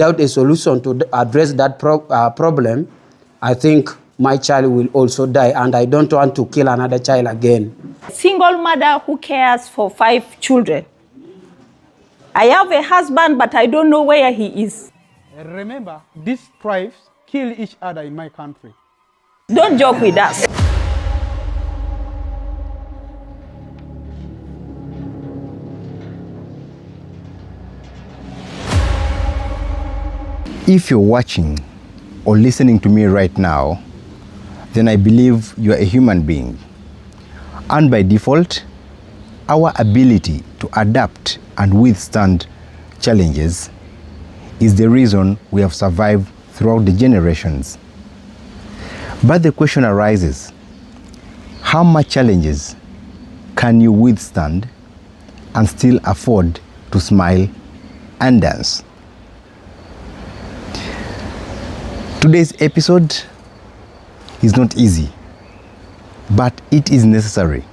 Without a solution to address that problem, I think my child will also die, and I don't want to kill another child again. A single mother who cares for 5 children. I have a husband, but I don't know where he is. Remember, these tribes kill each other in my country. Don't joke with us. If you're watching or listening to me right now, then I believe you are a human being. And by default, our ability to adapt and withstand challenges is the reason we have survived throughout the generations. But the question arises, how much challenges can you withstand and still afford to smile and dance? Today's episode is not easy, but it is necessary.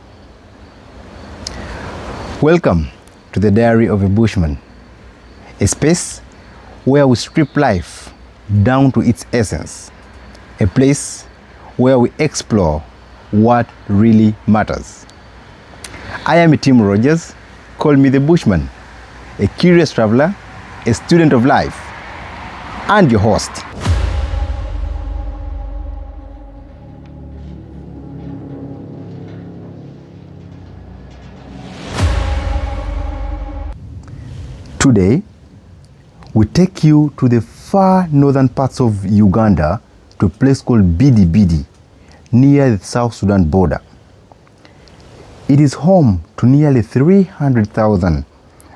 Welcome to the Diary of a Bushman, a space where we strip life down to its essence, a place where we explore what really matters. I am Tim Rogers, call me the Bushman, a curious traveler, a student of life, and your host. Today, we take you to the far northern parts of Uganda to a place called Bidi-Bidi, near the South Sudan border. It is home to nearly 300,000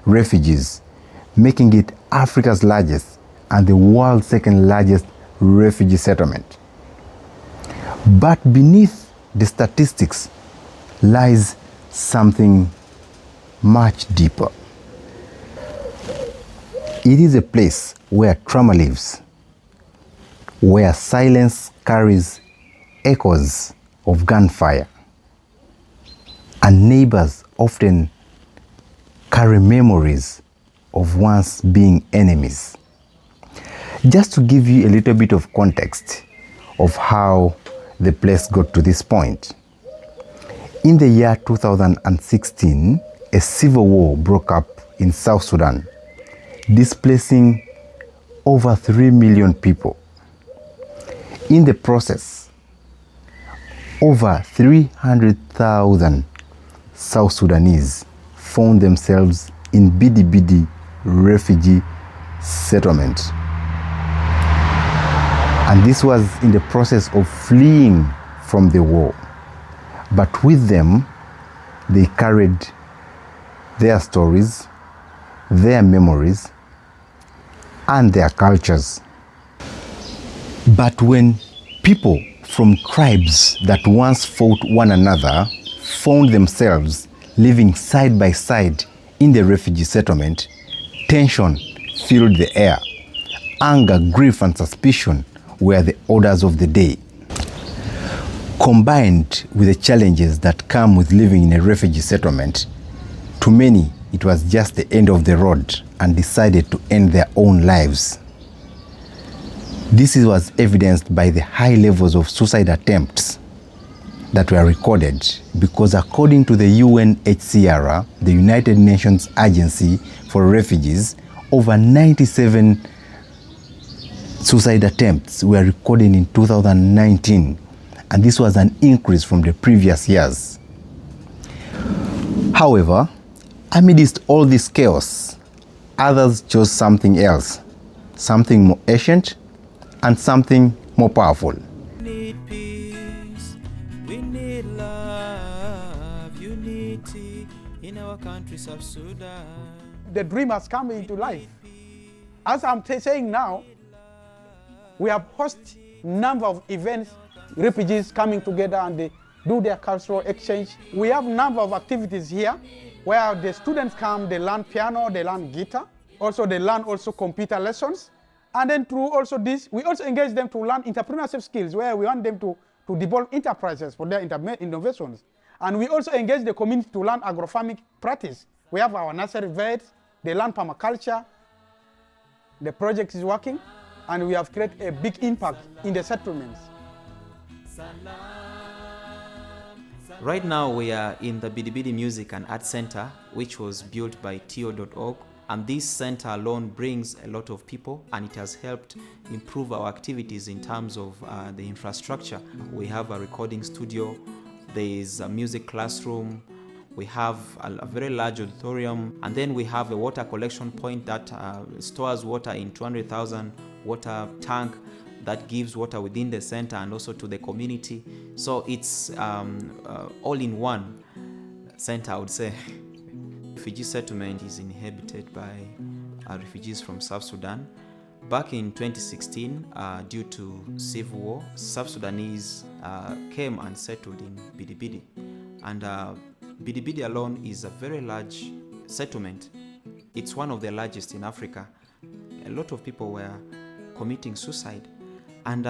refugees, making it Africa's largest and the world's second largest refugee settlement. But beneath the statistics lies something much deeper. It is a place where trauma lives, where silence carries echoes of gunfire, and neighbors often carry memories of once being enemies. Just to give you a little bit of context of how the place got to this point. In the year 2016, a civil war broke up in South Sudan, displacing over 3 million people. In the process, over 300,000 South Sudanese found themselves in Bidi-Bidi refugee settlement. And this was in the process of fleeing from the war. But with them, they carried their stories, their memories, and their cultures. But when people from tribes that once fought one another found themselves living side by side in the refugee settlement, tension filled the air. Anger, grief, and suspicion were the orders of the day. Combined with the challenges that come with living in a refugee settlement, to many it was just the end of the road and decided to end their own lives. This was evidenced by the high levels of suicide attempts that were recorded because according to the UNHCR, the United Nations Agency for Refugees, over 97 suicide attempts were recorded in 2019, and this was an increase from the previous years. However, amidst all this chaos, others chose something else, something more ancient and something more powerful. We need peace, we need love, unity in our country, South Sudan. The dream has come into life. As I'm saying now, we have hosted number of events, refugees coming together and they do their cultural exchange. We have number of activities here where the students come, they learn piano, they learn guitar. Also, they learn also computer lessons. And then through also this, we also engage them to learn entrepreneurship skills where we want them to develop enterprises for their innovations. And we also engage the community to learn agrofarming practice. We have our nursery vets, they learn permaculture. The project is working, and we have created a big impact in the settlements. Right now we are in the Bidi-Bidi Music and Art Center, which was built by TO.org, and this center alone brings a lot of people, and it has helped improve our activities in terms of the infrastructure. We have a recording studio, there is a music classroom, we have a very large auditorium, and then we have a water collection point that stores water in 200,000 water tank that gives water within the center and also to the community. So it's all in one center, I would say. Refugee settlement is inhabited by refugees from South Sudan. Back in 2016, due to civil war, South Sudanese came and settled in Bidi-Bidi. And Bidi-Bidi alone is a very large settlement. It's one of the largest in Africa. A lot of people were committing suicide. And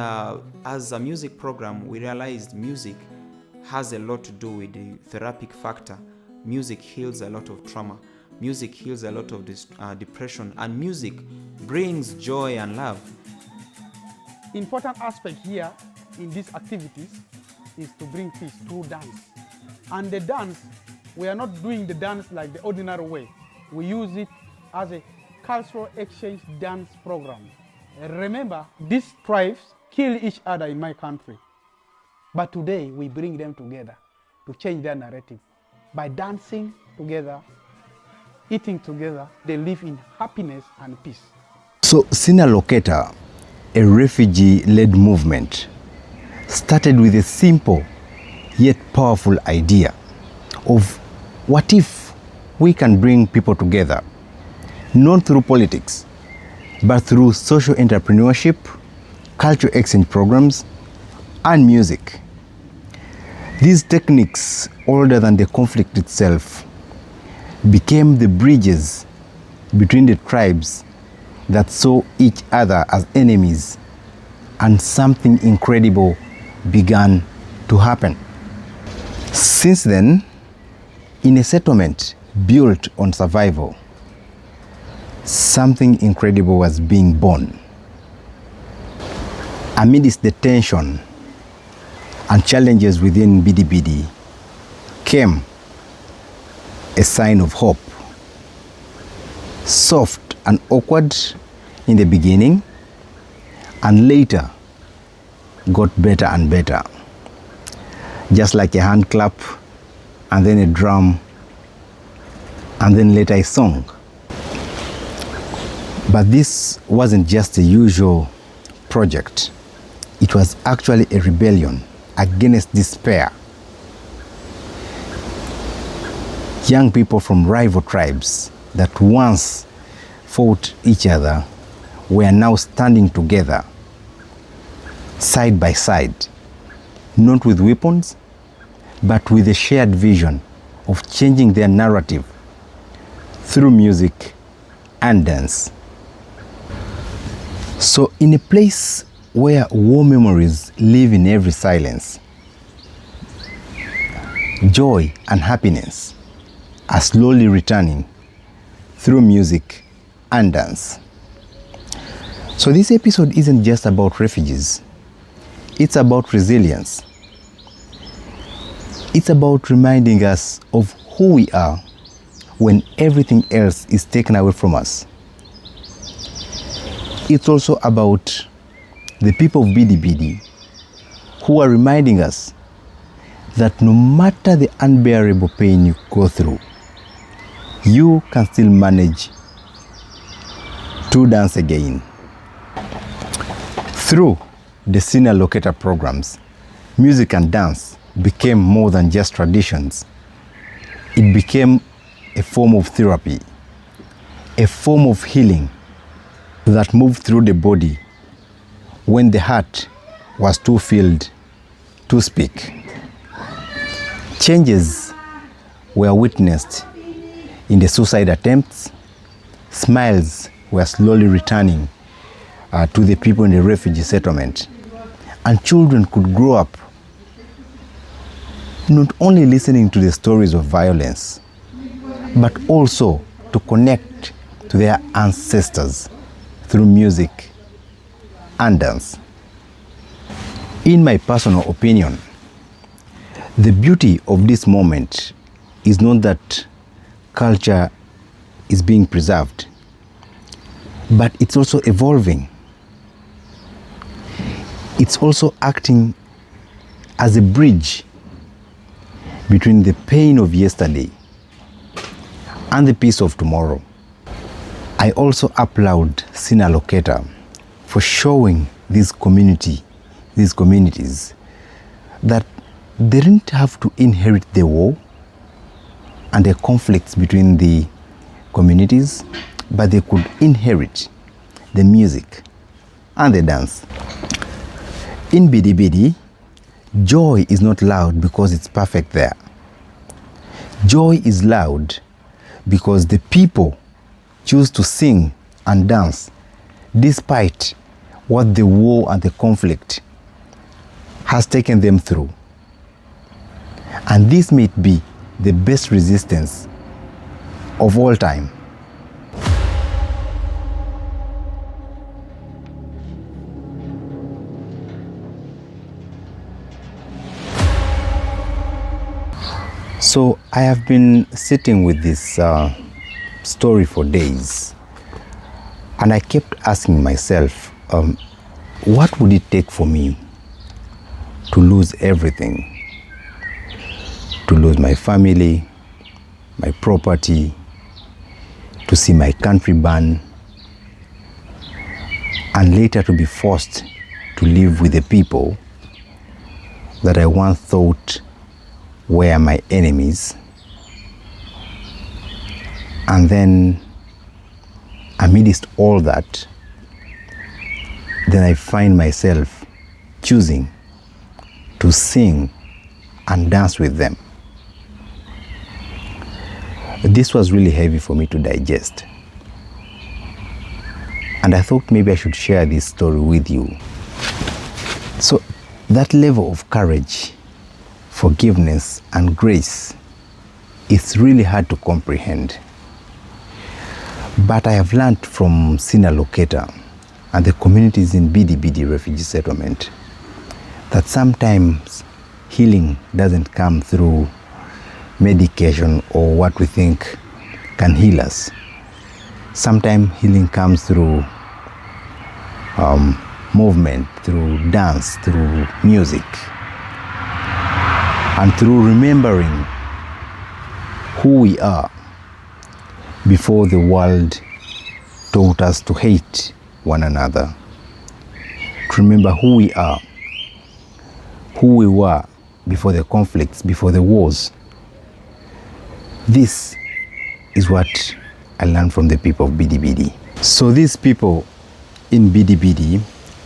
as a music program, we realized music has a lot to do with the therapeutic factor. Music heals a lot of trauma. Music heals a lot of depression. And music brings joy and love. Important aspect here in these activities is to bring peace through dance. And the dance, we are not doing the dance like the ordinary way. We use it as a cultural exchange dance program. Remember, these tribes kill each other in my country. But today, we bring them together to change their narrative. By dancing together, eating together, they live in happiness and peace. So SINA Loketa, a refugee-led movement, started with a simple yet powerful idea of what if we can bring people together, not through politics, but through social entrepreneurship, culture exchange programs, and music. These techniques, older than the conflict itself, became the bridges between the tribes that saw each other as enemies, and something incredible began to happen. Since then, in a settlement built on survival, something incredible was being born. Amidst the tension and challenges within Bidi-Bidi came a sign of hope. Soft and awkward in the beginning, and later got better and better. Just like a hand clap, and then a drum, and then later a song. But this wasn't just a usual project. It was actually a rebellion against despair. Young people from rival tribes that once fought each other were now standing together, side by side, not with weapons, but with a shared vision of changing their narrative through music and dance. So in a place where war memories live in every silence, joy and happiness are slowly returning through music and dance. So this episode isn't just about refugees, it's about resilience. It's about reminding us of who we are when everything else is taken away from us. It's also about the people of Bidi-Bidi who are reminding us that no matter the unbearable pain you go through, you can still manage to dance again. Through the SINA Loketa programs, music and dance became more than just traditions. It became a form of therapy, a form of healing that moved through the body when the heart was too filled to speak. Changes were witnessed in the suicide attempts. Smiles were slowly returning to the people in the refugee settlement. And children could grow up not only listening to the stories of violence, but also to connect to their ancestors through music and dance. In my personal opinion, the beauty of this moment is not that culture is being preserved, but it's also evolving. It's also acting as a bridge between the pain of yesterday and the peace of tomorrow. I also applaud SINA Loketa for showing these communities that they didn't have to inherit the war and the conflicts between the communities, but they could inherit the music and the dance. In Bidi-Bidi, joy is not loud because it's perfect there. Joy is loud because the people choose to sing and dance despite what the war and the conflict has taken them through. And this may be the best resistance of all time. So I have been sitting with this story for days, and I kept asking myself, what would it take for me to lose everything? To lose my family, my property, to see my country burn, and later to be forced to live with the people that I once thought were my enemies. And then, amidst all that, then I find myself choosing to sing and dance with them. This was really heavy for me to digest. And I thought maybe I should share this story with you. So that level of courage, forgiveness, and grace is really hard to comprehend. But I have learned from SINA Loketa and the communities in Bidi-Bidi refugee settlement that sometimes healing doesn't come through medication or what we think can heal us. Sometimes healing comes through movement, through dance, through music, and through remembering who we are before the world taught us to hate one another. To remember who we are, who we were before the conflicts, before the wars. This is what I learned from the people of Bidi-Bidi. So these people in Bidi-Bidi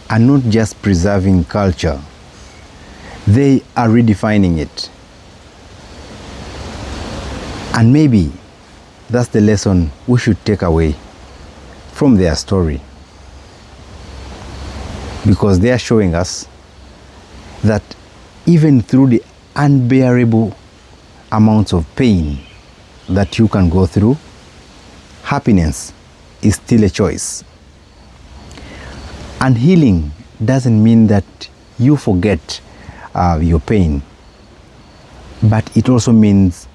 are not just preserving culture, they are redefining it. And maybe that's the lesson we should take away from their story. Because they are showing us that even through the unbearable amounts of pain that you can go through, happiness is still a choice. And healing doesn't mean that you forget your pain, but it also means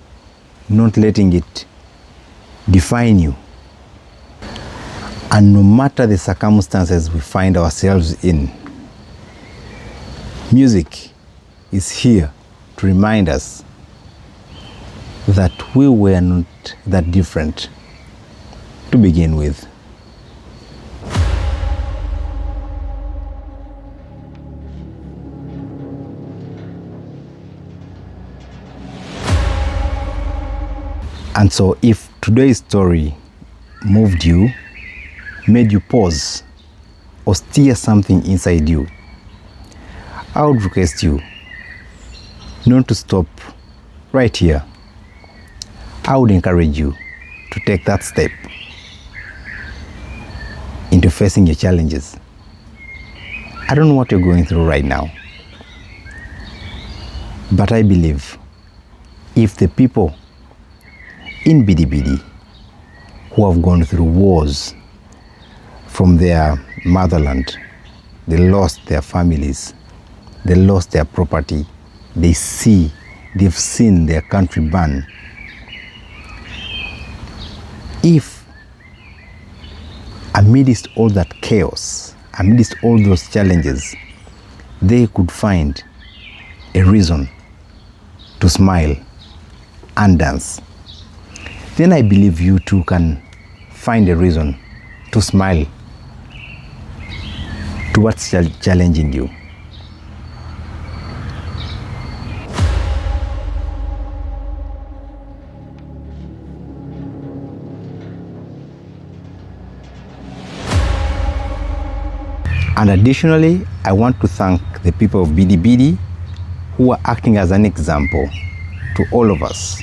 not letting it define you. And no matter the circumstances we find ourselves in, music is here to remind us that we were not that different to begin with. And so if today's story moved you, made you pause, or stir something inside you, I would request you not to stop right here. I would encourage you to take that step into facing your challenges. I don't know what you're going through right now, but I believe if the people in Bidi-Bidi who have gone through wars, from their motherland. They lost their families. They lost their property. They've seen their country burn. If amidst all that chaos, amidst all those challenges, they could find a reason to smile and dance, then I believe you too can find a reason to smile to what's challenging you. And additionally, I want to thank the people of Bidi-Bidi who are acting as an example to all of us,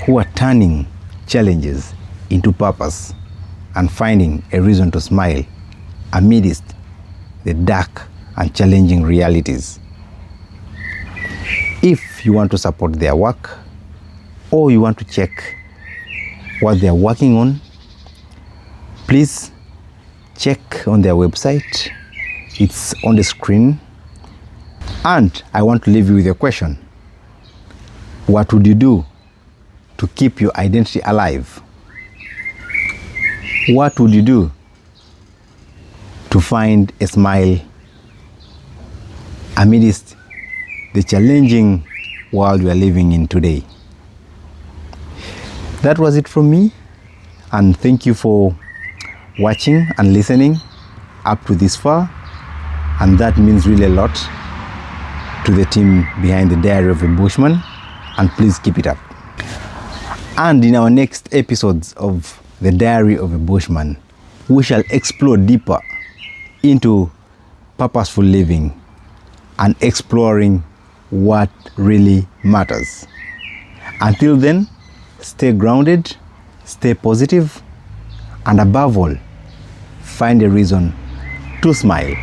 who are turning challenges into purpose and finding a reason to smile amidst the dark and challenging realities. If you want to support their work, or you want to check what they are working on, please check on their website. It's on the screen. And I want to leave you with a question. What would you do to keep your identity alive? What would you do to find a smile amidst the challenging world we are living in today? That was it from me, and thank you for watching and listening up to this far, and that means really a lot to the team behind the Diary of a Bushman, and please keep it up. And in our next episodes of the Diary of a Bushman, we shall explore deeper into purposeful living and exploring what really matters. Until then, stay grounded, stay positive, and above all, find a reason to smile.